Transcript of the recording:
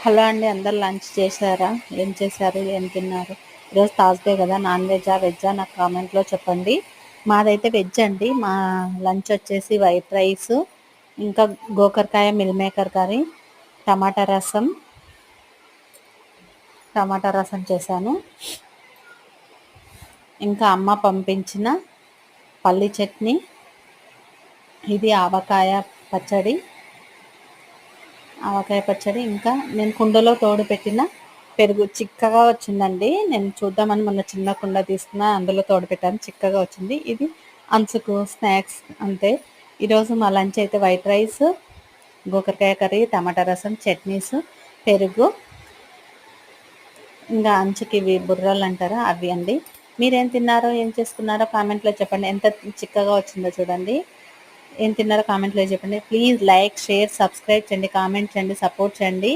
Hello అండి, అందరు lunch చేశారా? ఏం చేశారు? ఏం తిన్నారు? ఈరోజు థర్స్డే కదా, నాన్ వెజ్జా వెజ్జా నాకు కామెంట్లో చెప్పండి. మాదైతే వెజ్ అండి. మా లంచ్ వచ్చేసి వైట్ రైస్, ఇంకా గోకరకాయ మిల్ మేకర్ కర్రీ, టమాటా రసం చేశాను. ఇంకా అమ్మ పంపించిన పల్లి చట్నీ, ఇది ఆవకాయ పచ్చడి, ఇంకా నేను కుండలో తోడు పెట్టిన పెరుగు చిక్కగా వచ్చిందండి. నేను చూద్దామని మొన్న చిన్న కుండ తీసుకున్న, అందులో తోడు పెట్టాను, చిక్కగా వచ్చింది. ఇది అంచుకు స్నాక్స్ అంతే. ఈరోజు మా లంచ్ అయితే వైట్ రైస్, గోకరకాయ కర్రీ, టమాటా రసం, చట్నీస్, పెరుగు, ఇంకా అంచుకి ఇవి బుర్రలు అంటారా అవి అండి. మీరేం తిన్నారో ఏం చేసుకున్నారో కామెంట్లో చెప్పండి. ఎంత చిక్కగా వచ్చిందో చూడండి. ఏం తిన్నారో కామెంట్లో చెప్పండి. ప్లీజ్ లైక్, షేర్, సబ్స్క్రైబ్ చేయండి, కామెంట్ చేయండి, సపోర్ట్ చేయండి.